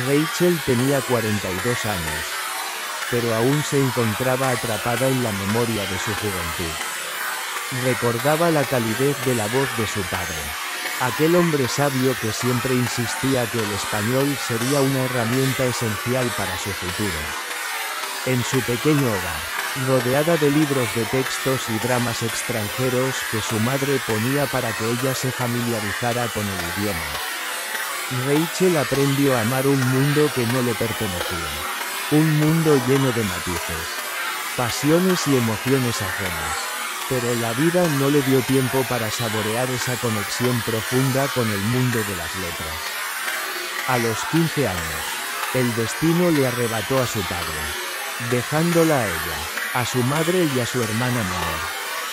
Rachel tenía 42 años, pero aún se encontraba atrapada en la memoria de su juventud. Recordaba la calidez de la voz de su padre, aquel hombre sabio que siempre insistía que el español sería una herramienta esencial para su futuro. En su pequeño hogar, rodeada de libros de textos y dramas extranjeros que su madre ponía para que ella se familiarizara con el idioma, Rachel aprendió a amar un mundo que no le pertenecía. Un mundo lleno de matices, pasiones y emociones ajenas. Pero la vida no le dio tiempo para saborear esa conexión profunda con el mundo de las letras. A los 15 años, el destino le arrebató a su padre, dejándola a ella, a su madre y a su hermana menor,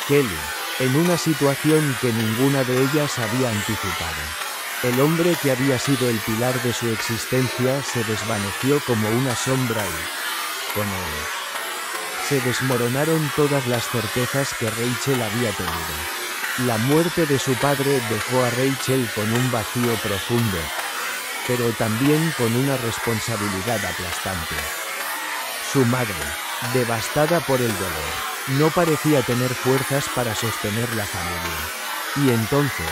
Kelly, en una situación que ninguna de ellas había anticipado. El hombre que había sido el pilar de su existencia se desvaneció como una sombra y, con él, se desmoronaron todas las certezas que Rachel había tenido. La muerte de su padre dejó a Rachel con un vacío profundo, pero también con una responsabilidad aplastante. Su madre, devastada por el dolor, no parecía tener fuerzas para sostener la familia. Y entonces,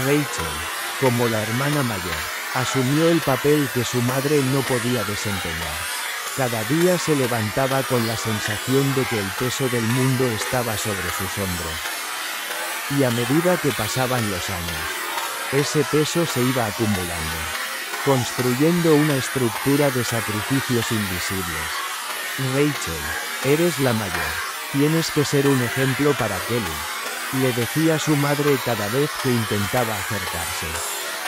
Rachel, como la hermana mayor, asumió el papel que su madre no podía desempeñar. Cada día se levantaba con la sensación de que el peso del mundo estaba sobre sus hombros. Y a medida que pasaban los años, ese peso se iba acumulando, construyendo una estructura de sacrificios invisibles. Rachel, eres la mayor, tienes que ser un ejemplo para Kelly, le decía su madre cada vez que intentaba acercarse,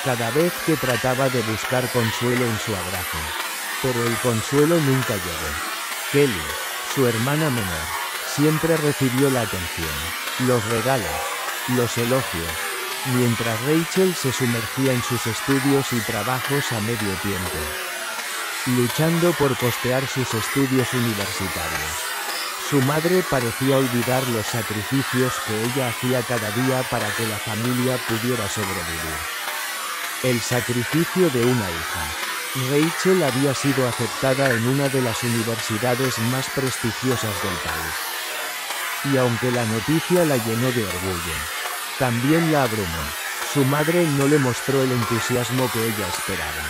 cada vez que trataba de buscar consuelo en su abrazo. Pero el consuelo nunca llegó. Kelly, su hermana menor, siempre recibió la atención, los regalos, los elogios, mientras Rachel se sumergía en sus estudios y trabajos a medio tiempo, luchando por costear sus estudios universitarios. Su madre parecía olvidar los sacrificios que ella hacía cada día para que la familia pudiera sobrevivir. El sacrificio de una hija. Rachel había sido aceptada en una de las universidades más prestigiosas del país. Y aunque la noticia la llenó de orgullo, también la abrumó. Su madre no le mostró el entusiasmo que ella esperaba,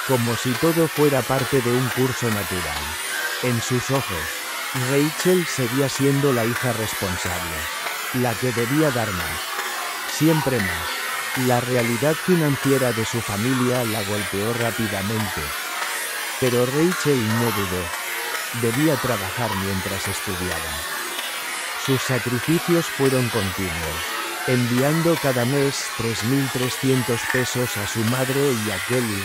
como si todo fuera parte de un curso natural. En sus ojos, Rachel seguía siendo la hija responsable, la que debía dar más, siempre más. La realidad financiera de su familia la golpeó rápidamente. Pero Rachel no dudó. Debía trabajar mientras estudiaba. Sus sacrificios fueron continuos, enviando cada mes 3.300 pesos a su madre y a Kelly,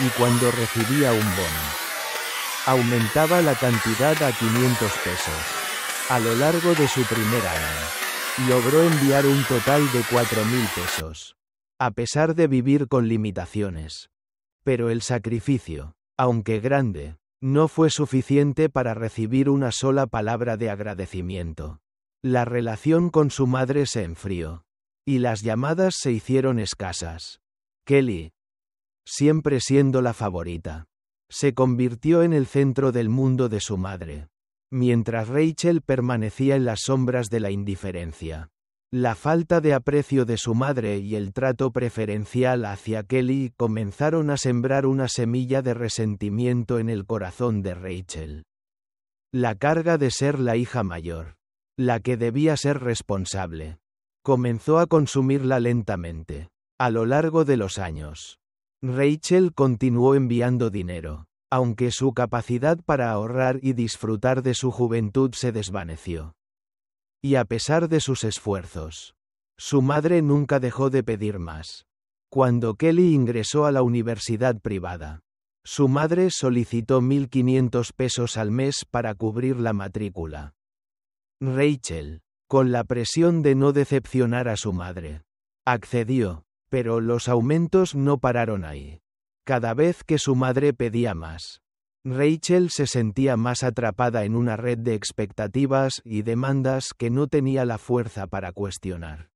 y cuando recibía un bono, aumentaba la cantidad a 500 pesos. A lo largo de su primer año, logró enviar un total de 4.000 pesos, a pesar de vivir con limitaciones. Pero el sacrificio, aunque grande, no fue suficiente para recibir una sola palabra de agradecimiento. La relación con su madre se enfrió, y las llamadas se hicieron escasas. Kelly, siempre siendo la favorita, se convirtió en el centro del mundo de su madre, mientras Rachel permanecía en las sombras de la indiferencia. La falta de aprecio de su madre y el trato preferencial hacia Kelly comenzaron a sembrar una semilla de resentimiento en el corazón de Rachel. La carga de ser la hija mayor, la que debía ser responsable, comenzó a consumirla lentamente. A lo largo de los años, Rachel continuó enviando dinero, aunque su capacidad para ahorrar y disfrutar de su juventud se desvaneció. Y a pesar de sus esfuerzos, su madre nunca dejó de pedir más. Cuando Kelly ingresó a la universidad privada, su madre solicitó 1.500 pesos al mes para cubrir la matrícula. Rachel, con la presión de no decepcionar a su madre, accedió, pero los aumentos no pararon ahí. Cada vez que su madre pedía más, Rachel se sentía más atrapada en una red de expectativas y demandas que no tenía la fuerza para cuestionar.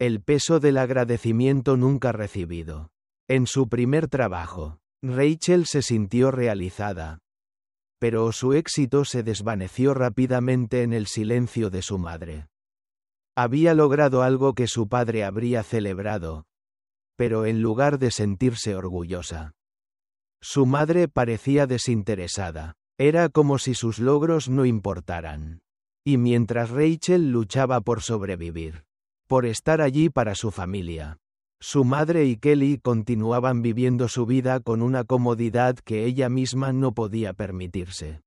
El peso del agradecimiento nunca recibido. En su primer trabajo, Rachel se sintió realizada. Pero su éxito se desvaneció rápidamente en el silencio de su madre. Había logrado algo que su padre habría celebrado, pero en lugar de sentirse orgullosa. Su madre parecía desinteresada. Era como si sus logros no importaran. Y mientras Rachel luchaba por sobrevivir, por estar allí para su familia, su madre y Kelly continuaban viviendo su vida con una comodidad que ella misma no podía permitirse.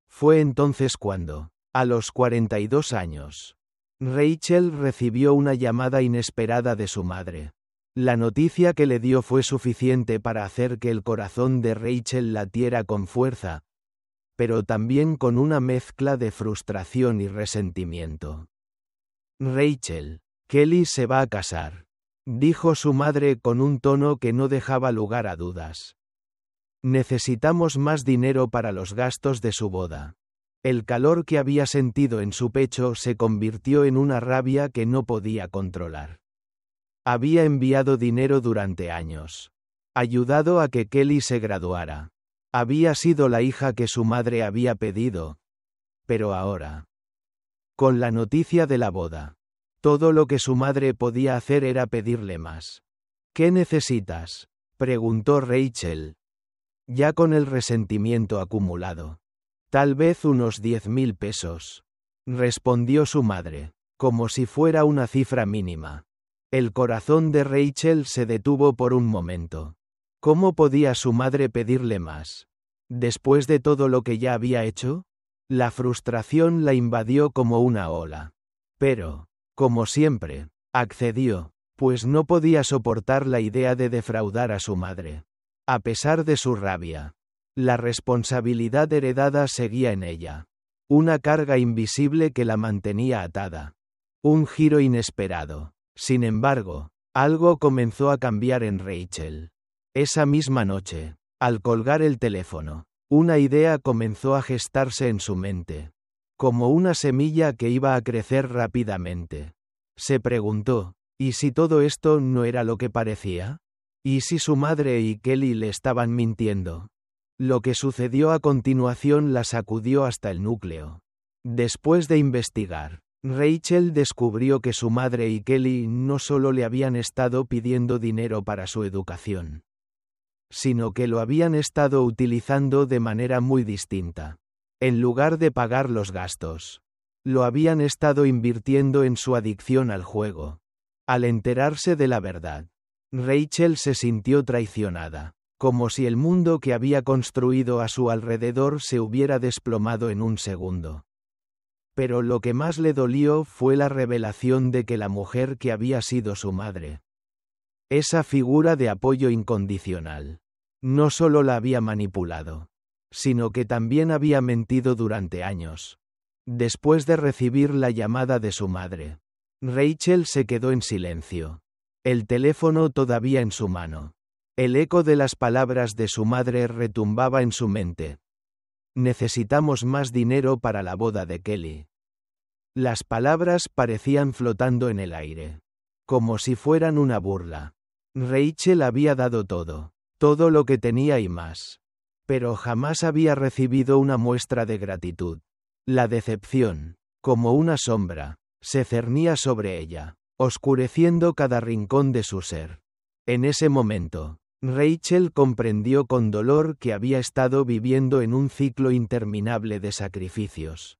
Fue entonces cuando, a los 42 años, Rachel recibió una llamada inesperada de su madre. La noticia que le dio fue suficiente para hacer que el corazón de Rachel latiera con fuerza, pero también con una mezcla de frustración y resentimiento. Rachel, Kelly se va a casar, dijo su madre con un tono que no dejaba lugar a dudas. Necesitamos más dinero para los gastos de su boda. El calor que había sentido en su pecho se convirtió en una rabia que no podía controlar. Había enviado dinero durante años. Ayudado a que Kelly se graduara. Había sido la hija que su madre había pedido. Pero ahora, con la noticia de la boda, todo lo que su madre podía hacer era pedirle más. ¿Qué necesitas?, preguntó Rachel, ya con el resentimiento acumulado. Tal vez unos 10,000 pesos, respondió su madre, como si fuera una cifra mínima. El corazón de Rachel se detuvo por un momento. ¿Cómo podía su madre pedirle más? Después de todo lo que ya había hecho, la frustración la invadió como una ola. Pero, como siempre, accedió, pues no podía soportar la idea de defraudar a su madre. A pesar de su rabia, la responsabilidad heredada seguía en ella. Una carga invisible que la mantenía atada. Un giro inesperado. Sin embargo, algo comenzó a cambiar en Rachel. Esa misma noche, al colgar el teléfono, una idea comenzó a gestarse en su mente. Como una semilla que iba a crecer rápidamente. Se preguntó, ¿y si todo esto no era lo que parecía? ¿Y si su madre y Kelly le estaban mintiendo? Lo que sucedió a continuación la sacudió hasta el núcleo. Después de investigar, Rachel descubrió que su madre y Kelly no solo le habían estado pidiendo dinero para su educación, sino que lo habían estado utilizando de manera muy distinta. En lugar de pagar los gastos, lo habían estado invirtiendo en su adicción al juego. Al enterarse de la verdad, Rachel se sintió traicionada, como si el mundo que había construido a su alrededor se hubiera desplomado en un segundo. Pero lo que más le dolió fue la revelación de que la mujer que había sido su madre, esa figura de apoyo incondicional, no solo la había manipulado, sino que también había mentido durante años. Después de recibir la llamada de su madre, Rachel se quedó en silencio. El teléfono todavía en su mano. El eco de las palabras de su madre retumbaba en su mente. Necesitamos más dinero para la boda de Kelly. Las palabras parecían flotando en el aire, como si fueran una burla. Rachel había dado todo lo que tenía y más. Pero jamás había recibido una muestra de gratitud. La decepción, como una sombra, se cernía sobre ella, oscureciendo cada rincón de su ser. En ese momento, Rachel comprendió con dolor que había estado viviendo en un ciclo interminable de sacrificios.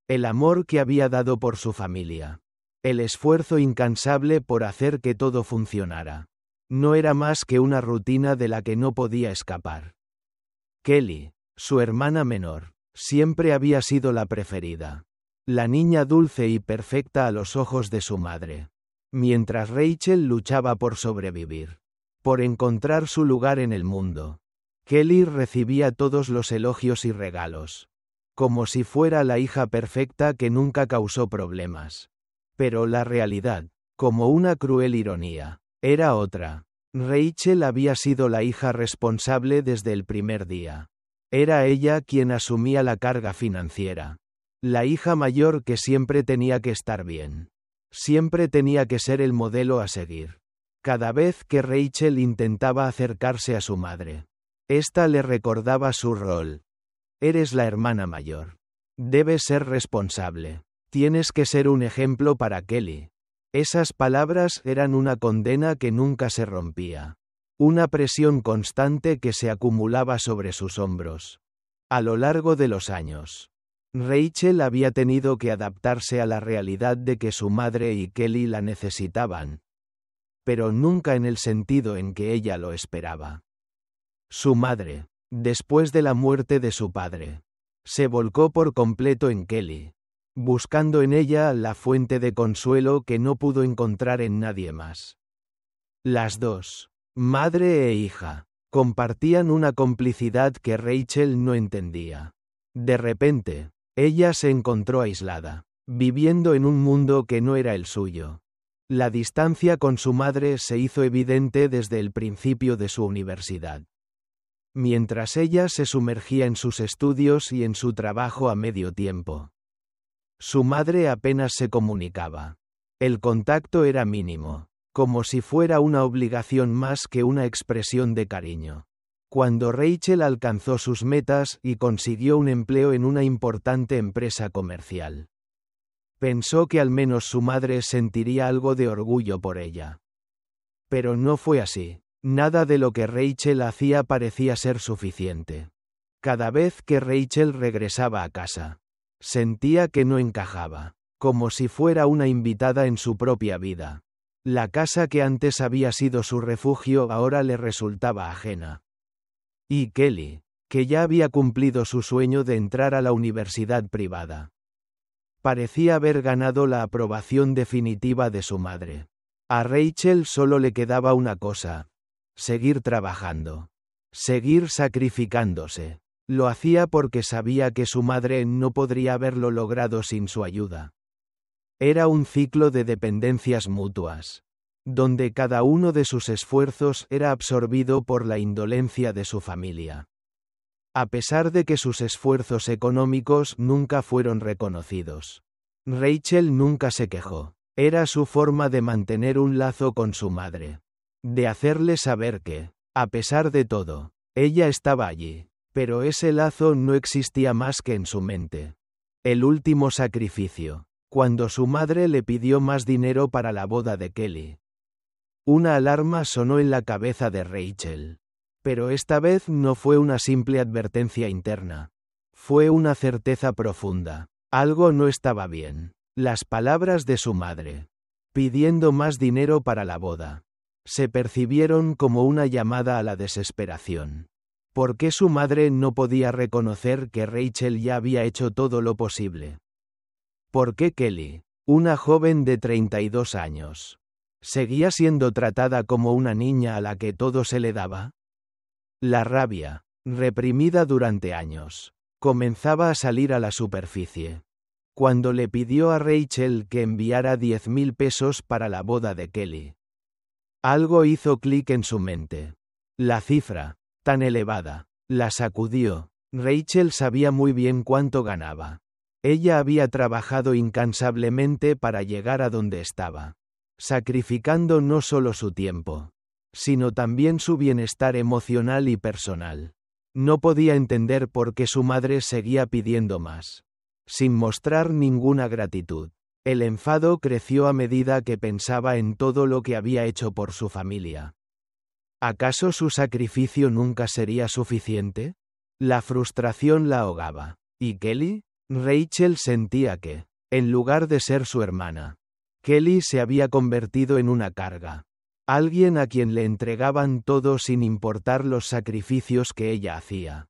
El amor que había dado por su familia. El esfuerzo incansable por hacer que todo funcionara. No era más que una rutina de la que no podía escapar. Kelly, su hermana menor, siempre había sido la preferida. La niña dulce y perfecta a los ojos de su madre. Mientras Rachel luchaba por sobrevivir, por encontrar su lugar en el mundo, Kelly recibía todos los elogios y regalos, como si fuera la hija perfecta que nunca causó problemas. Pero la realidad, como una cruel ironía, era otra. Rachel había sido la hija responsable desde el primer día. Era ella quien asumía la carga financiera. La hija mayor que siempre tenía que estar bien. Siempre tenía que ser el modelo a seguir. Cada vez que Rachel intentaba acercarse a su madre, ésta le recordaba su rol. Eres la hermana mayor. Debes ser responsable. Tienes que ser un ejemplo para Kelly. Esas palabras eran una condena que nunca se rompía. Una presión constante que se acumulaba sobre sus hombros. A lo largo de los años, Rachel había tenido que adaptarse a la realidad de que su madre y Kelly la necesitaban, pero nunca en el sentido en que ella lo esperaba. Su madre, después de la muerte de su padre, se volcó por completo en Kelly, buscando en ella la fuente de consuelo que no pudo encontrar en nadie más. Las dos, madre e hija, compartían una complicidad que Rachel no entendía. De repente, ella se encontró aislada, viviendo en un mundo que no era el suyo. La distancia con su madre se hizo evidente desde el principio de su universidad. Mientras ella se sumergía en sus estudios y en su trabajo a medio tiempo, su madre apenas se comunicaba. El contacto era mínimo, como si fuera una obligación más que una expresión de cariño. Cuando Rachel alcanzó sus metas y consiguió un empleo en una importante empresa comercial, pensó que al menos su madre sentiría algo de orgullo por ella. Pero no fue así. Nada de lo que Rachel hacía parecía ser suficiente. Cada vez que Rachel regresaba a casa, sentía que no encajaba, como si fuera una invitada en su propia vida. La casa que antes había sido su refugio ahora le resultaba ajena. Y Kelly, que ya había cumplido su sueño de entrar a la universidad privada, parecía haber ganado la aprobación definitiva de su madre. A Rachel solo le quedaba una cosa: seguir trabajando, seguir sacrificándose. Lo hacía porque sabía que su madre no podría haberlo logrado sin su ayuda. Era un ciclo de dependencias mutuas, donde cada uno de sus esfuerzos era absorbido por la indolencia de su familia. A pesar de que sus esfuerzos económicos nunca fueron reconocidos, Rachel nunca se quejó. Era su forma de mantener un lazo con su madre, de hacerle saber que, a pesar de todo, ella estaba allí, pero ese lazo no existía más que en su mente. El último sacrificio, cuando su madre le pidió más dinero para la boda de Kelly. Una alarma sonó en la cabeza de Rachel. Pero esta vez no fue una simple advertencia interna. Fue una certeza profunda. Algo no estaba bien. Las palabras de su madre, pidiendo más dinero para la boda, se percibieron como una llamada a la desesperación. ¿Por qué su madre no podía reconocer que Rachel ya había hecho todo lo posible? ¿Por qué Kelly, una joven de 32 años, seguía siendo tratada como una niña a la que todo se le daba? La rabia, reprimida durante años, comenzaba a salir a la superficie. Cuando le pidió a Rachel que enviara 10.000 pesos para la boda de Kelly, algo hizo clic en su mente. La cifra, tan elevada, la sacudió. Rachel sabía muy bien cuánto ganaba. Ella había trabajado incansablemente para llegar a donde estaba, sacrificando no solo su tiempo, sino también su bienestar emocional y personal. No podía entender por qué su madre seguía pidiendo más, sin mostrar ninguna gratitud. El enfado creció a medida que pensaba en todo lo que había hecho por su familia. ¿Acaso su sacrificio nunca sería suficiente? La frustración la ahogaba. ¿Y Kelly? Rachel sentía que, en lugar de ser su hermana, Kelly se había convertido en una carga. Alguien a quien le entregaban todo sin importar los sacrificios que ella hacía.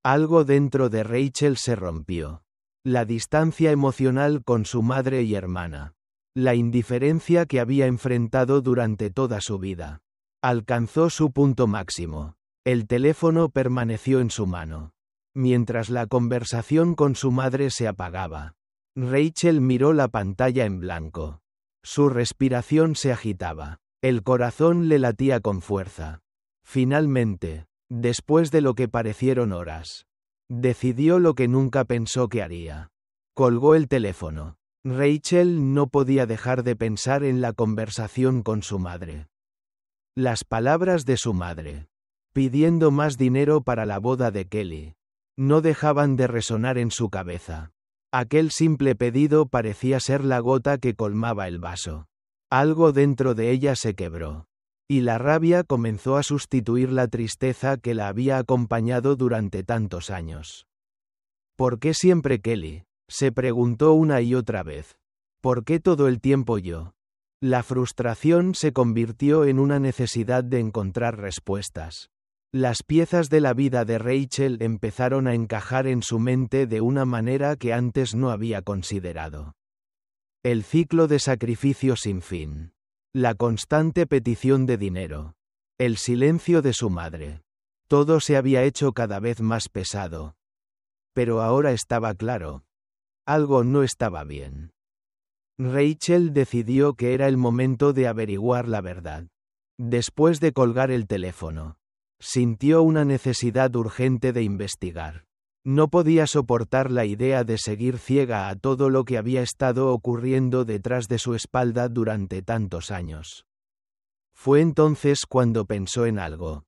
Algo dentro de Rachel se rompió. La distancia emocional con su madre y hermana. La indiferencia que había enfrentado durante toda su vida. Alcanzó su punto máximo. El teléfono permaneció en su mano. Mientras la conversación con su madre se apagaba, Rachel miró la pantalla en blanco. Su respiración se agitaba. El corazón le latía con fuerza. Finalmente, después de lo que parecieron horas, decidió lo que nunca pensó que haría. Colgó el teléfono. Rachel no podía dejar de pensar en la conversación con su madre. Las palabras de su madre, pidiendo más dinero para la boda de Kelly, no dejaban de resonar en su cabeza. Aquel simple pedido parecía ser la gota que colmaba el vaso. Algo dentro de ella se quebró. Y la rabia comenzó a sustituir la tristeza que la había acompañado durante tantos años. ¿Por qué siempre Kelly?, se preguntó una y otra vez. ¿Por qué todo el tiempo yo? La frustración se convirtió en una necesidad de encontrar respuestas. Las piezas de la vida de Rachel empezaron a encajar en su mente de una manera que antes no había considerado. El ciclo de sacrificio sin fin. La constante petición de dinero. El silencio de su madre. Todo se había hecho cada vez más pesado. Pero ahora estaba claro. Algo no estaba bien. Rachel decidió que era el momento de averiguar la verdad. Después de colgar el teléfono, sintió una necesidad urgente de investigar. No podía soportar la idea de seguir ciega a todo lo que había estado ocurriendo detrás de su espalda durante tantos años. Fue entonces cuando pensó en algo.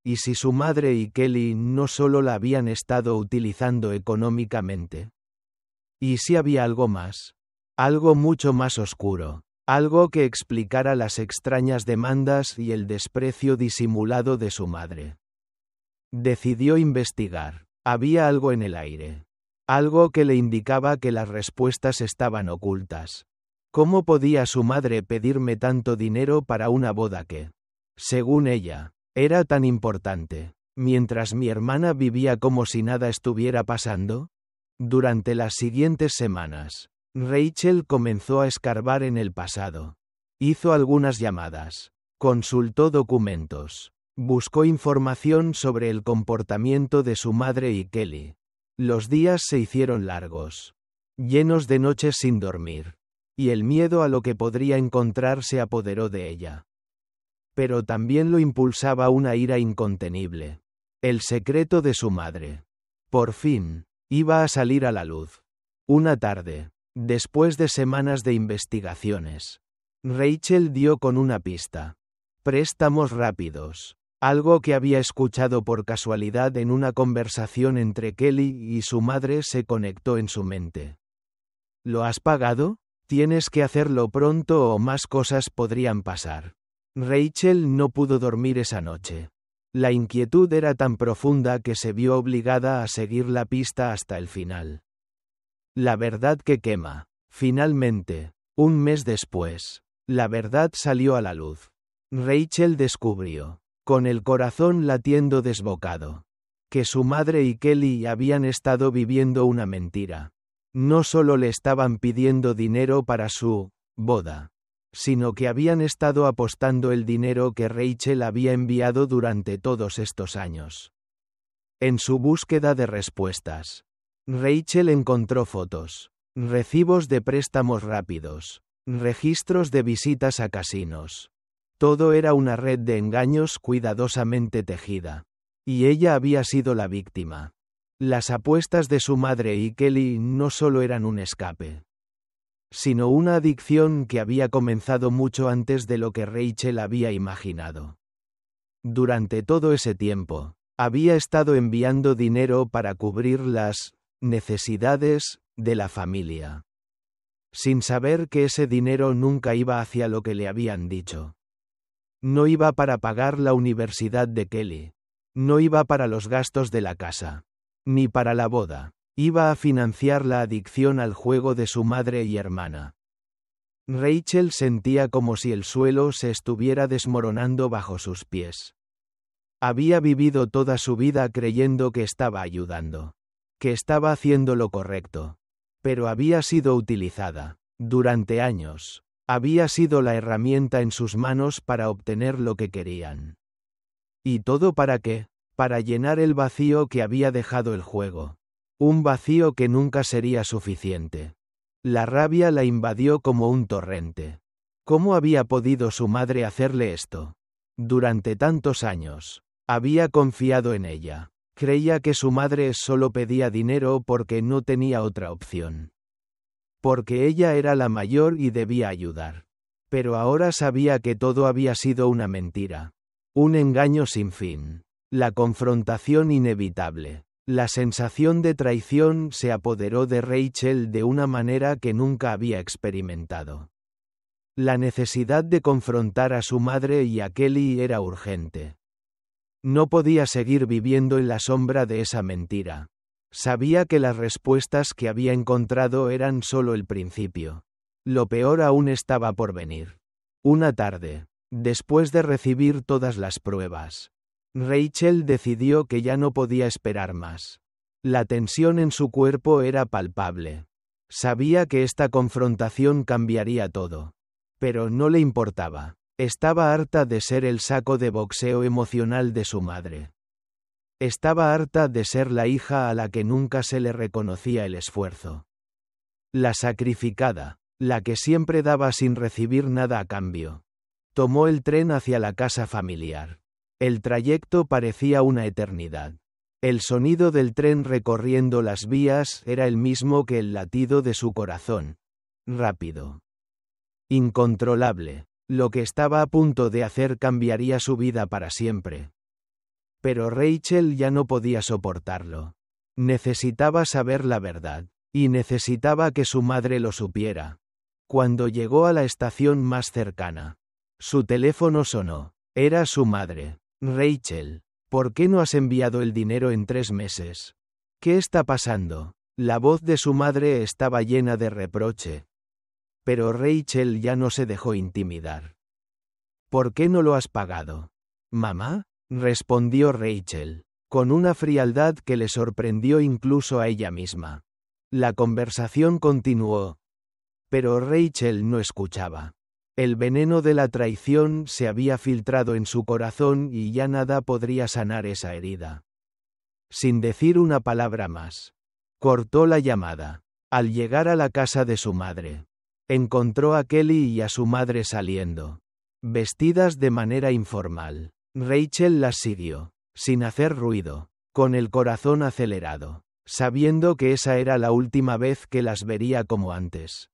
¿Y si su madre y Kelly no solo la habían estado utilizando económicamente? ¿Y si había algo más? Algo mucho más oscuro. Algo que explicara las extrañas demandas y el desprecio disimulado de su madre. Decidió investigar. Había algo en el aire. Algo que le indicaba que las respuestas estaban ocultas. ¿Cómo podía su madre pedirme tanto dinero para una boda que, según ella, era tan importante, mientras mi hermana vivía como si nada estuviera pasando? Durante las siguientes semanas, Rachel comenzó a escarbar en el pasado. Hizo algunas llamadas. Consultó documentos. Buscó información sobre el comportamiento de su madre y Kelly. Los días se hicieron largos, llenos de noches sin dormir, y el miedo a lo que podría encontrar se apoderó de ella. Pero también lo impulsaba una ira incontenible. El secreto de su madre. Por fin, iba a salir a la luz. Una tarde, después de semanas de investigaciones, Rachel dio con una pista. Préstamos rápidos. Algo que había escuchado por casualidad en una conversación entre Kelly y su madre se conectó en su mente. ¿Lo has pagado? Tienes que hacerlo pronto o más cosas podrían pasar. Rachel no pudo dormir esa noche. La inquietud era tan profunda que se vio obligada a seguir la pista hasta el final. La verdad que quema. Finalmente, un mes después, la verdad salió a la luz. Rachel descubrió, con el corazón latiendo desbocado, que su madre y Kelly habían estado viviendo una mentira. No solo le estaban pidiendo dinero para su boda, sino que habían estado apostando el dinero que Rachel había enviado durante todos estos años. En su búsqueda de respuestas, Rachel encontró fotos, recibos de préstamos rápidos, registros de visitas a casinos. Todo era una red de engaños cuidadosamente tejida. Y ella había sido la víctima. Las apuestas de su madre y Kelly no solo eran un escape, sino una adicción que había comenzado mucho antes de lo que Rachel había imaginado. Durante todo ese tiempo, había estado enviando dinero para cubrir las necesidades de la familia, sin saber que ese dinero nunca iba hacia lo que le habían dicho. No iba para pagar la universidad de Kelly. No iba para los gastos de la casa. Ni para la boda. Iba a financiar la adicción al juego de su madre y hermana. Rachel sentía como si el suelo se estuviera desmoronando bajo sus pies. Había vivido toda su vida creyendo que estaba ayudando, que estaba haciendo lo correcto. Pero había sido utilizada, durante años. Había sido la herramienta en sus manos para obtener lo que querían. ¿Y todo para qué? Para llenar el vacío que había dejado el juego. Un vacío que nunca sería suficiente. La rabia la invadió como un torrente. ¿Cómo había podido su madre hacerle esto? Durante tantos años, había confiado en ella. Creía que su madre solo pedía dinero porque no tenía otra opción. Porque ella era la mayor y debía ayudar. Pero ahora sabía que todo había sido una mentira. Un engaño sin fin. La confrontación inevitable. La sensación de traición se apoderó de Rachel de una manera que nunca había experimentado. La necesidad de confrontar a su madre y a Kelly era urgente. No podía seguir viviendo en la sombra de esa mentira. Sabía que las respuestas que había encontrado eran solo el principio. Lo peor aún estaba por venir. Una tarde, después de recibir todas las pruebas, Rachel decidió que ya no podía esperar más. La tensión en su cuerpo era palpable. Sabía que esta confrontación cambiaría todo. Pero no le importaba. Estaba harta de ser el saco de boxeo emocional de su madre. Estaba harta de ser la hija a la que nunca se le reconocía el esfuerzo. La sacrificada, la que siempre daba sin recibir nada a cambio. Tomó el tren hacia la casa familiar. El trayecto parecía una eternidad. El sonido del tren recorriendo las vías era el mismo que el latido de su corazón. Rápido. Incontrolable. Lo que estaba a punto de hacer cambiaría su vida para siempre. Pero Rachel ya no podía soportarlo. Necesitaba saber la verdad. Y necesitaba que su madre lo supiera. Cuando llegó a la estación más cercana, su teléfono sonó. Era su madre. Rachel, ¿por qué no has enviado el dinero en 3 meses? ¿Qué está pasando? La voz de su madre estaba llena de reproche. Pero Rachel ya no se dejó intimidar. ¿Por qué no lo has pagado? ¿Mamá? Respondió Rachel, con una frialdad que le sorprendió incluso a ella misma. La conversación continuó. Pero Rachel no escuchaba. El veneno de la traición se había filtrado en su corazón y ya nada podría sanar esa herida. Sin decir una palabra más, cortó la llamada. Al llegar a la casa de su madre, encontró a Kelly y a su madre saliendo, vestidas de manera informal. Rachel las siguió, sin hacer ruido, con el corazón acelerado, sabiendo que esa era la última vez que las vería como antes.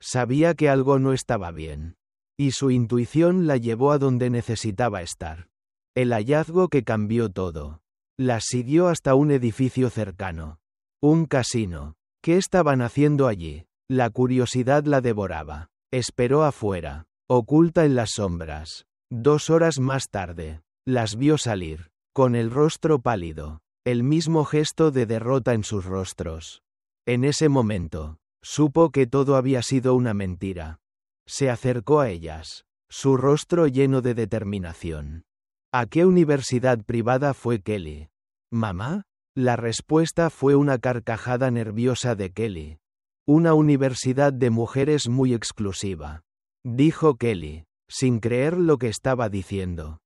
Sabía que algo no estaba bien. Y su intuición la llevó a donde necesitaba estar. El hallazgo que cambió todo. Las siguió hasta un edificio cercano. Un casino. ¿Qué estaban haciendo allí? La curiosidad la devoraba. Esperó afuera, oculta en las sombras. 2 horas más tarde, las vio salir, con el rostro pálido, el mismo gesto de derrota en sus rostros. En ese momento, supo que todo había sido una mentira. Se acercó a ellas, su rostro lleno de determinación. ¿A qué universidad privada fue Kelly? ¿Mamá? La respuesta fue una carcajada nerviosa de Kelly. Una universidad de mujeres muy exclusiva, dijo Kelly, sin creer lo que estaba diciendo.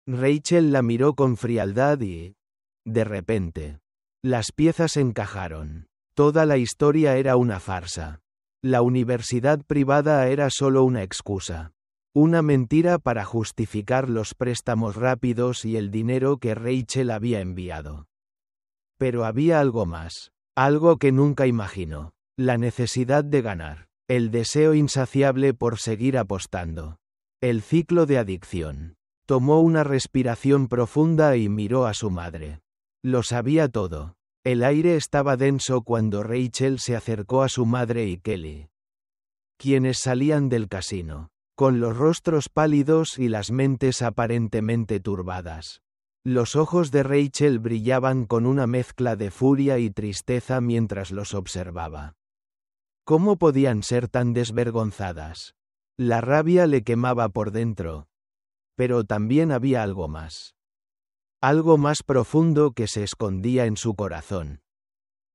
Rachel la miró con frialdad y, de repente, las piezas encajaron. Toda la historia era una farsa. La universidad privada era solo una excusa. Una mentira para justificar los préstamos rápidos y el dinero que Rachel había enviado. Pero había algo más. Algo que nunca imaginó. La necesidad de ganar. El deseo insaciable por seguir apostando. El ciclo de adicción. Tomó una respiración profunda y miró a su madre. Lo sabía todo. El aire estaba denso cuando Rachel se acercó a su madre y Kelly, quienes salían del casino, con los rostros pálidos y las mentes aparentemente turbadas. Los ojos de Rachel brillaban con una mezcla de furia y tristeza mientras los observaba. ¿Cómo podían ser tan desvergonzadas? La rabia le quemaba por dentro. Pero también había algo más. Algo más profundo que se escondía en su corazón.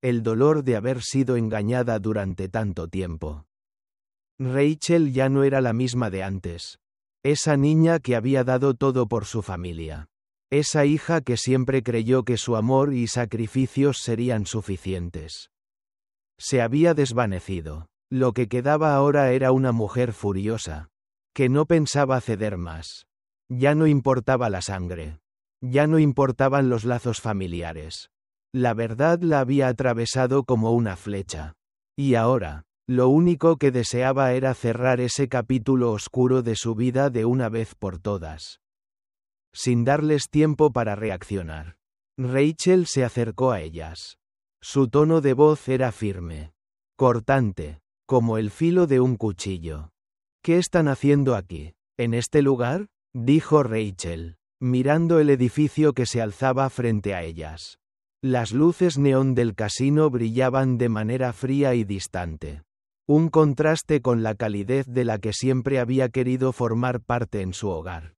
El dolor de haber sido engañada durante tanto tiempo. Rachel ya no era la misma de antes. Esa niña que había dado todo por su familia. Esa hija que siempre creyó que su amor y sacrificios serían suficientes. Se había desvanecido. Lo que quedaba ahora era una mujer furiosa, que no pensaba ceder más. Ya no importaba la sangre. Ya no importaban los lazos familiares. La verdad la había atravesado como una flecha. Y ahora, Lo único que deseaba era cerrar ese capítulo oscuro de su vida de una vez por todas. Sin darles tiempo para reaccionar, Rachel se acercó a ellas. Su tono de voz era firme, cortante, como el filo de un cuchillo. ¿Qué están haciendo aquí, en este lugar?, dijo Rachel, mirando el edificio que se alzaba frente a ellas. Las luces neón del casino brillaban de manera fría y distante. Un contraste con la calidez de la que siempre había querido formar parte en su hogar.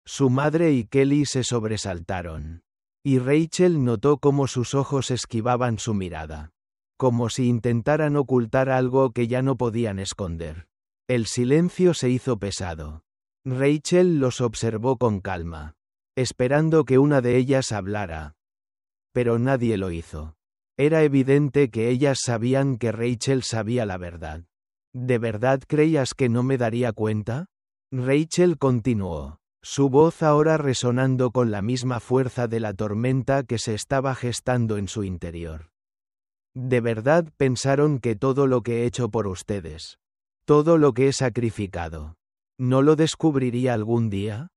Su madre y Kelly se sobresaltaron. Y Rachel notó cómo sus ojos esquivaban su mirada. Como si intentaran ocultar algo que ya no podían esconder. El silencio se hizo pesado. Rachel los observó con calma, esperando que una de ellas hablara. Pero nadie lo hizo. Era evidente que ellas sabían que Rachel sabía la verdad. ¿De verdad creías que no me daría cuenta?, Rachel continuó, su voz ahora resonando con la misma fuerza de la tormenta que se estaba gestando en su interior. ¿De verdad pensaron que todo lo que he hecho por ustedes, todo lo que he sacrificado, no lo descubriría algún día?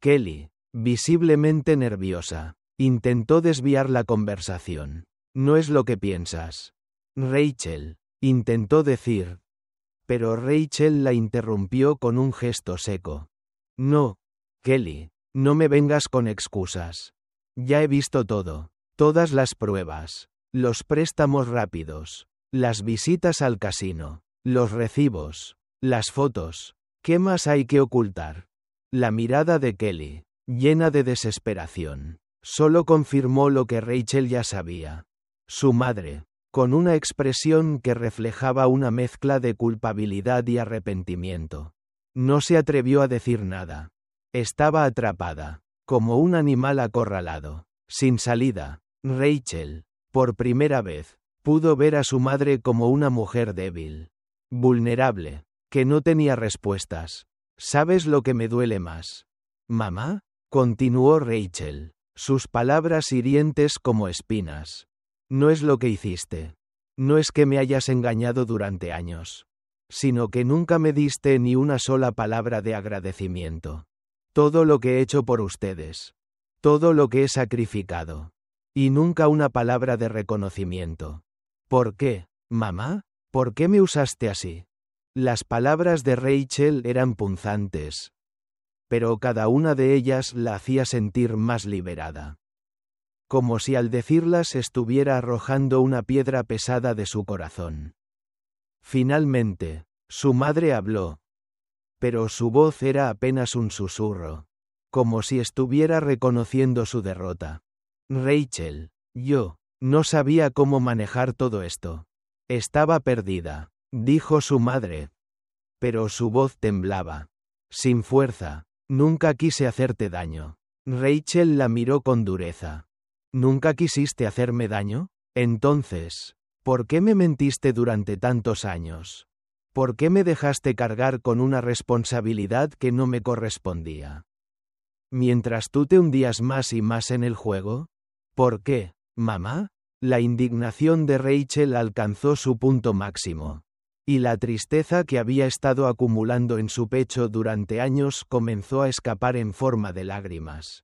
Kelly, visiblemente nerviosa, intentó desviar la conversación. No es lo que piensas. Rachel, intentó decir. Pero Rachel la interrumpió con un gesto seco. No, Kelly, no me vengas con excusas. Ya he visto todo, todas las pruebas, los préstamos rápidos, las visitas al casino, los recibos, las fotos. ¿Qué más hay que ocultar? La mirada de Kelly, llena de desesperación, solo confirmó lo que Rachel ya sabía. Su madre, con una expresión que reflejaba una mezcla de culpabilidad y arrepentimiento, no se atrevió a decir nada. Estaba atrapada, como un animal acorralado, sin salida. Rachel, por primera vez, pudo ver a su madre como una mujer débil, vulnerable, que no tenía respuestas. ¿Sabes lo que me duele más, mamá?, continuó Rachel, sus palabras hirientes como espinas. No es lo que hiciste. No es que me hayas engañado durante años, sino que nunca me diste ni una sola palabra de agradecimiento. Todo lo que he hecho por ustedes, todo lo que he sacrificado, y nunca una palabra de reconocimiento. ¿Por qué, mamá? ¿Por qué me usaste así? Las palabras de Rachel eran punzantes, pero cada una de ellas la hacía sentir más liberada. Como si al decirlas estuviera arrojando una piedra pesada de su corazón. Finalmente, su madre habló. Pero su voz era apenas un susurro. Como si estuviera reconociendo su derrota. Rachel, yo, no sabía cómo manejar todo esto. Estaba perdida, dijo su madre. Pero su voz temblaba. Sin fuerza, nunca quise hacerte daño. Rachel la miró con dureza. ¿Nunca quisiste hacerme daño? Entonces, ¿por qué me mentiste durante tantos años? ¿Por qué me dejaste cargar con una responsabilidad que no me correspondía? Mientras tú te hundías más y más en el juego. ¿Por qué, mamá? La indignación de Rachel alcanzó su punto máximo. Y la tristeza que había estado acumulando en su pecho durante años comenzó a escapar en forma de lágrimas.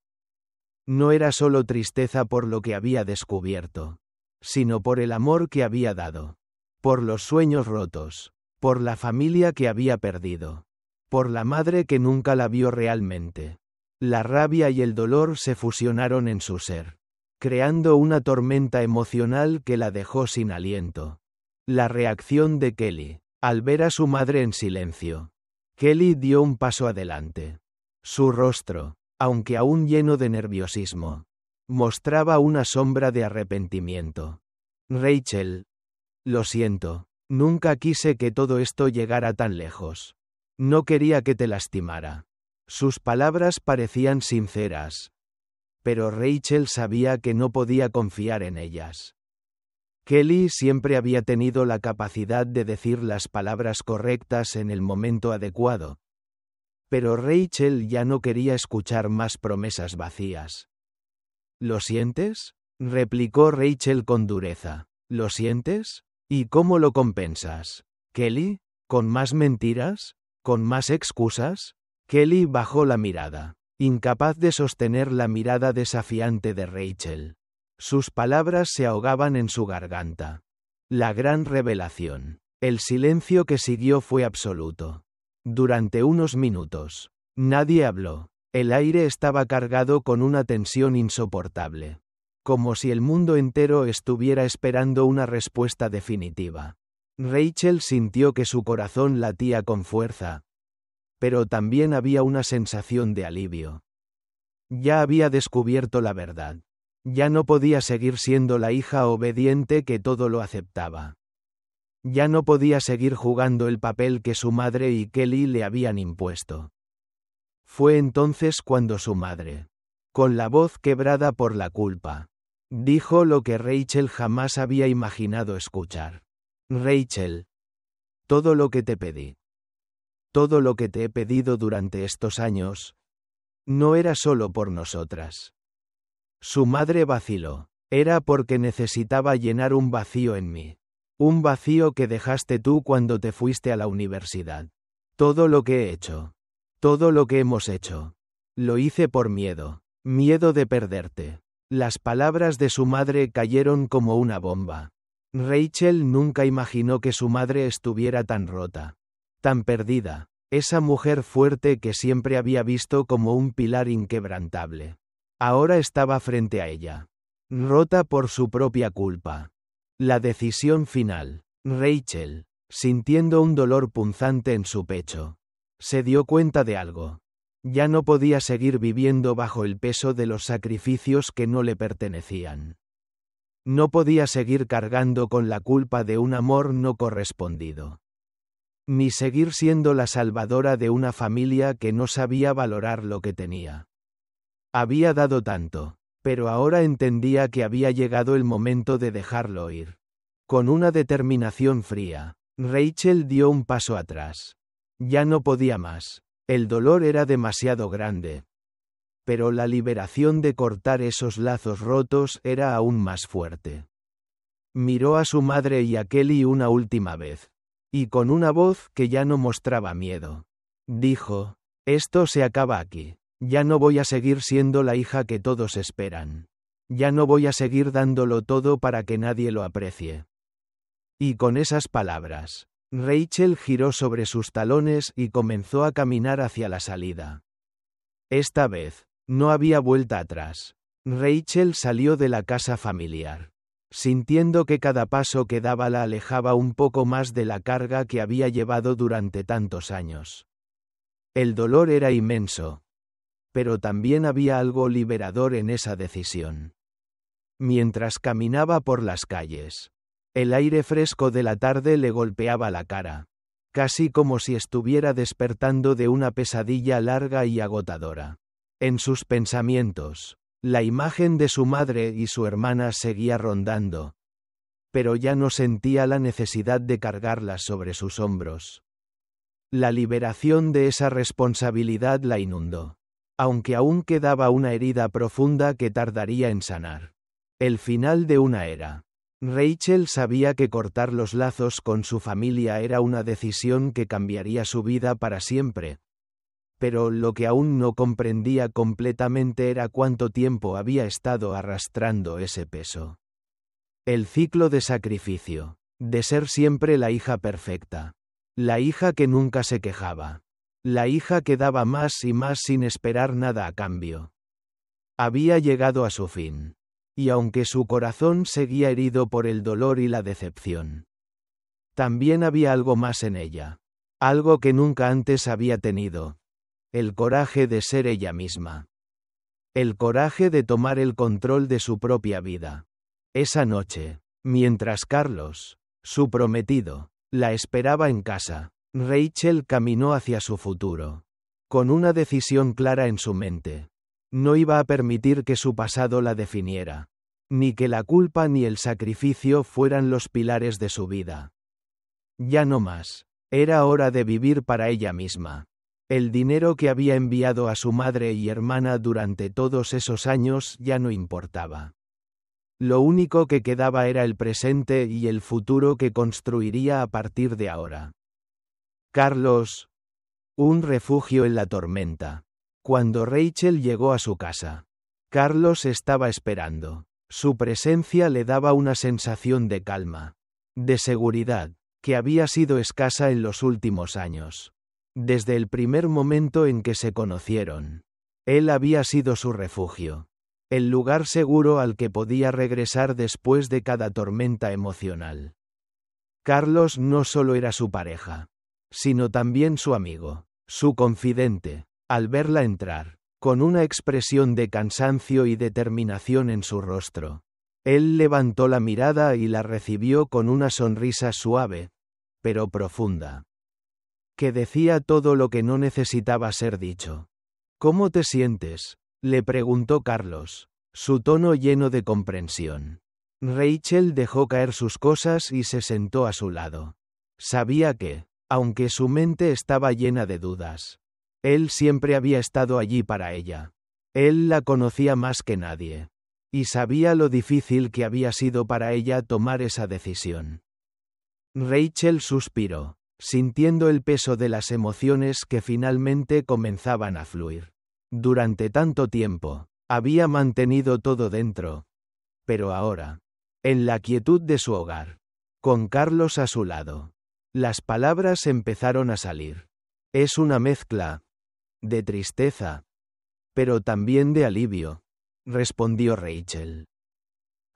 No era solo tristeza por lo que había descubierto, sino por el amor que había dado, por los sueños rotos, por la familia que había perdido, por la madre que nunca la vio realmente. La rabia y el dolor se fusionaron en su ser, creando una tormenta emocional que la dejó sin aliento. La reacción de Kelly, al ver a su madre en silencio. Kelly dio un paso adelante. Su rostro, aunque aún lleno de nerviosismo, mostraba una sombra de arrepentimiento. Rachel, lo siento, nunca quise que todo esto llegara tan lejos. No quería que te lastimara. Sus palabras parecían sinceras. Pero Rachel sabía que no podía confiar en ellas. Kelly siempre había tenido la capacidad de decir las palabras correctas en el momento adecuado. Pero Rachel ya no quería escuchar más promesas vacías. ¿Lo sientes?, replicó Rachel con dureza. ¿Lo sientes? ¿Y cómo lo compensas, Kelly? ¿Con más mentiras? ¿Con más excusas? Kelly bajó la mirada, incapaz de sostener la mirada desafiante de Rachel. Sus palabras se ahogaban en su garganta. La gran revelación. El silencio que siguió fue absoluto. Durante unos minutos, nadie habló. El aire estaba cargado con una tensión insoportable. Como si el mundo entero estuviera esperando una respuesta definitiva. Rachel sintió que su corazón latía con fuerza. Pero también había una sensación de alivio. Ya había descubierto la verdad. Ya no podía seguir siendo la hija obediente que todo lo aceptaba. Ya no podía seguir jugando el papel que su madre y Kelly le habían impuesto. Fue entonces cuando su madre, con la voz quebrada por la culpa, dijo lo que Rachel jamás había imaginado escuchar. Rachel, todo lo que te pedí, todo lo que te he pedido durante estos años, no era solo por nosotras. Su madre vaciló. Era porque necesitaba llenar un vacío en mí. Un vacío que dejaste tú cuando te fuiste a la universidad. Todo lo que he hecho. Todo lo que hemos hecho. Lo hice por miedo. Miedo de perderte. Las palabras de su madre cayeron como una bomba. Rachel nunca imaginó que su madre estuviera tan rota. Tan perdida. Esa mujer fuerte que siempre había visto como un pilar inquebrantable. Ahora estaba frente a ella. Rota por su propia culpa. La decisión final. Rachel, sintiendo un dolor punzante en su pecho, se dio cuenta de algo. Ya no podía seguir viviendo bajo el peso de los sacrificios que no le pertenecían. No podía seguir cargando con la culpa de un amor no correspondido. Ni seguir siendo la salvadora de una familia que no sabía valorar lo que tenía. Había dado tanto, pero ahora entendía que había llegado el momento de dejarlo ir. Con una determinación fría, Rachel dio un paso atrás. Ya no podía más. El dolor era demasiado grande. Pero la liberación de cortar esos lazos rotos era aún más fuerte. Miró a su madre y a Kelly una última vez. Y con una voz que ya no mostraba miedo, dijo: «Esto se acaba aquí. Ya no voy a seguir siendo la hija que todos esperan. Ya no voy a seguir dándolo todo para que nadie lo aprecie». Y con esas palabras, Rachel giró sobre sus talones y comenzó a caminar hacia la salida. Esta vez, no había vuelta atrás. Rachel salió de la casa familiar, sintiendo que cada paso que daba la alejaba un poco más de la carga que había llevado durante tantos años. El dolor era inmenso. Pero también había algo liberador en esa decisión. Mientras caminaba por las calles, el aire fresco de la tarde le golpeaba la cara, casi como si estuviera despertando de una pesadilla larga y agotadora. En sus pensamientos, la imagen de su madre y su hermana seguía rondando, pero ya no sentía la necesidad de cargarlas sobre sus hombros. La liberación de esa responsabilidad la inundó. Aunque aún quedaba una herida profunda que tardaría en sanar. El final de una era. Rachel sabía que cortar los lazos con su familia era una decisión que cambiaría su vida para siempre. Pero lo que aún no comprendía completamente era cuánto tiempo había estado arrastrando ese peso. El ciclo de sacrificio. De ser siempre la hija perfecta. La hija que nunca se quejaba. La hija que daba más y más sin esperar nada a cambio. Había llegado a su fin. Y aunque su corazón seguía herido por el dolor y la decepción, también había algo más en ella. Algo que nunca antes había tenido. El coraje de ser ella misma. El coraje de tomar el control de su propia vida. Esa noche, mientras Carlos, su prometido, la esperaba en casa, Rachel caminó hacia su futuro. Con una decisión clara en su mente. No iba a permitir que su pasado la definiera. Ni que la culpa ni el sacrificio fueran los pilares de su vida. Ya no más. Era hora de vivir para ella misma. El dinero que había enviado a su madre y hermana durante todos esos años ya no importaba. Lo único que quedaba era el presente y el futuro que construiría a partir de ahora. Carlos. Un refugio en la tormenta. Cuando Rachel llegó a su casa, Carlos estaba esperando. Su presencia le daba una sensación de calma, de seguridad, que había sido escasa en los últimos años. Desde el primer momento en que se conocieron, él había sido su refugio, el lugar seguro al que podía regresar después de cada tormenta emocional. Carlos no solo era su pareja, sino también su amigo, su confidente. Al verla entrar, con una expresión de cansancio y determinación en su rostro, él levantó la mirada y la recibió con una sonrisa suave, pero profunda, que decía todo lo que no necesitaba ser dicho. ¿Cómo te sientes?, le preguntó Carlos, su tono lleno de comprensión. Rachel dejó caer sus cosas y se sentó a su lado. Sabía que, aunque su mente estaba llena de dudas, él siempre había estado allí para ella. Él la conocía más que nadie, y sabía lo difícil que había sido para ella tomar esa decisión. Rachel suspiró, sintiendo el peso de las emociones que finalmente comenzaban a fluir. Durante tanto tiempo, había mantenido todo dentro. Pero ahora, en la quietud de su hogar, con Carlos a su lado, las palabras empezaron a salir. Es una mezcla de tristeza, pero también de alivio, respondió Rachel,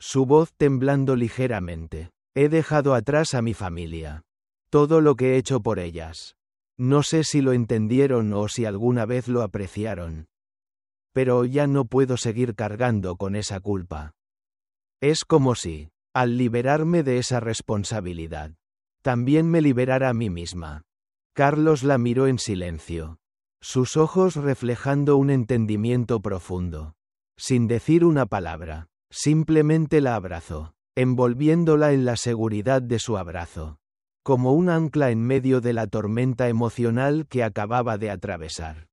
su voz temblando ligeramente. He dejado atrás a mi familia. Todo lo que he hecho por ellas. No sé si lo entendieron o si alguna vez lo apreciaron. Pero ya no puedo seguir cargando con esa culpa. Es como si, al liberarme de esa responsabilidad, también me liberara a mí misma. Carlos la miró en silencio, sus ojos reflejando un entendimiento profundo. Sin decir una palabra, simplemente la abrazó, envolviéndola en la seguridad de su abrazo, como un ancla en medio de la tormenta emocional que acababa de atravesar.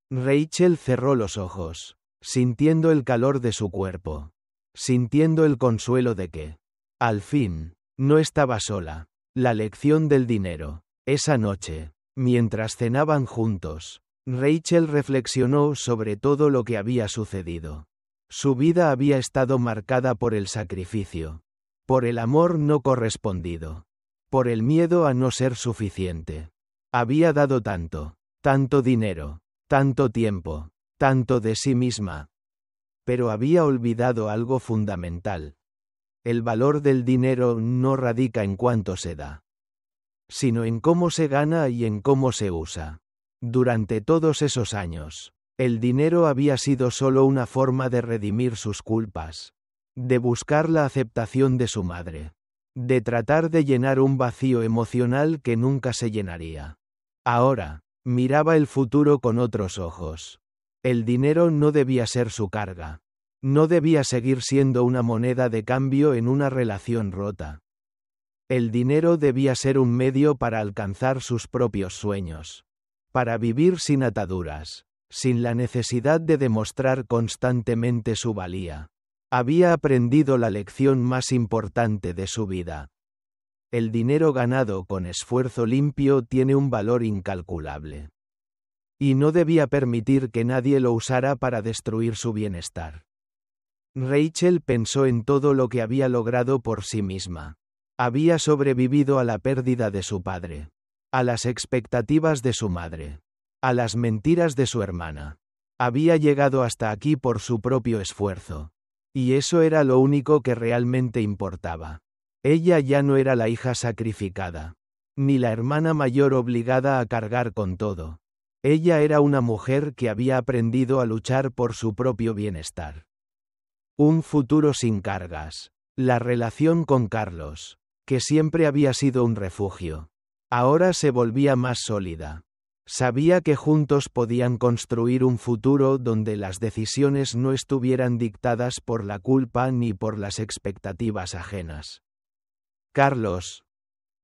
Rachel cerró los ojos, sintiendo el calor de su cuerpo, sintiendo el consuelo de que, al fin, no estaba sola. La lección del dinero. Esa noche, mientras cenaban juntos, Rachel reflexionó sobre todo lo que había sucedido. Su vida había estado marcada por el sacrificio, por el amor no correspondido, por el miedo a no ser suficiente. Había dado tanto, tanto dinero, tanto tiempo, tanto de sí misma. Pero había olvidado algo fundamental. El valor del dinero no radica en cuánto se da, sino en cómo se gana y en cómo se usa. Durante todos esos años, el dinero había sido solo una forma de redimir sus culpas, de buscar la aceptación de su madre, de tratar de llenar un vacío emocional que nunca se llenaría. Ahora, miraba el futuro con otros ojos. El dinero no debía ser su carga. No debía seguir siendo una moneda de cambio en una relación rota. El dinero debía ser un medio para alcanzar sus propios sueños, para vivir sin ataduras, sin la necesidad de demostrar constantemente su valía. Había aprendido la lección más importante de su vida. El dinero ganado con esfuerzo limpio tiene un valor incalculable. Y no debía permitir que nadie lo usara para destruir su bienestar. Rachel pensó en todo lo que había logrado por sí misma. Había sobrevivido a la pérdida de su padre, a las expectativas de su madre, a las mentiras de su hermana. Había llegado hasta aquí por su propio esfuerzo. Y eso era lo único que realmente importaba. Ella ya no era la hija sacrificada, ni la hermana mayor obligada a cargar con todo. Ella era una mujer que había aprendido a luchar por su propio bienestar. Un futuro sin cargas. La relación con Carlos, que siempre había sido un refugio, ahora se volvía más sólida. Sabía que juntos podían construir un futuro donde las decisiones no estuvieran dictadas por la culpa ni por las expectativas ajenas. Carlos,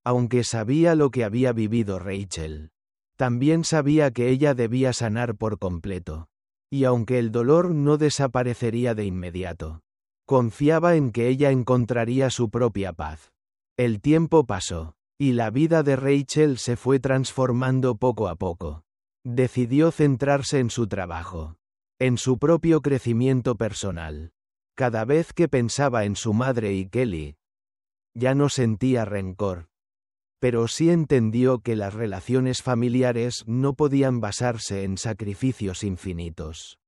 aunque sabía lo que había vivido Rachel, también sabía que ella debía sanar por completo. Y aunque el dolor no desaparecería de inmediato, Confiaba en que ella encontraría su propia paz. El tiempo pasó, y la vida de Rachel se fue transformando poco a poco. Decidió centrarse en su trabajo, en su propio crecimiento personal. Cada vez que pensaba en su madre y Kelly, ya no sentía rencor. Pero sí entendió que las relaciones familiares no podían basarse en sacrificios infinitos.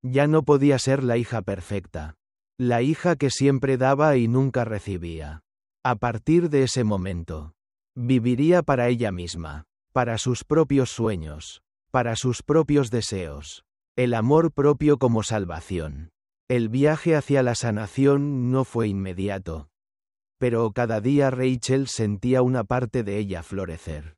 Ya no podía ser la hija perfecta. La hija que siempre daba y nunca recibía. A partir de ese momento, viviría para ella misma, para sus propios sueños, para sus propios deseos. El amor propio como salvación. El viaje hacia la sanación no fue inmediato. Pero cada día Rachel sentía una parte de ella florecer.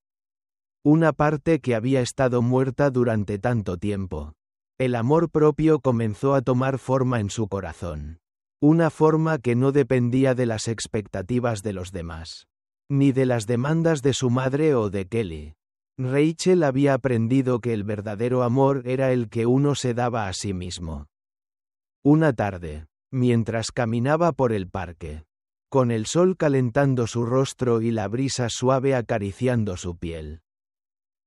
Una parte que había estado muerta durante tanto tiempo. El amor propio comenzó a tomar forma en su corazón. Una forma que no dependía de las expectativas de los demás, ni de las demandas de su madre o de Kelly. Rachel había aprendido que el verdadero amor era el que uno se daba a sí mismo. Una tarde, mientras caminaba por el parque, con el sol calentando su rostro y la brisa suave acariciando su piel,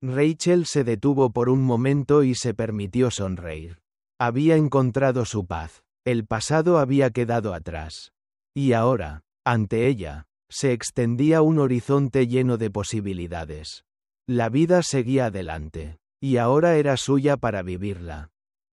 Rachel se detuvo por un momento y se permitió sonreír. Había encontrado su paz. El pasado había quedado atrás. Y ahora, ante ella, se extendía un horizonte lleno de posibilidades. La vida seguía adelante, y ahora era suya para vivirla.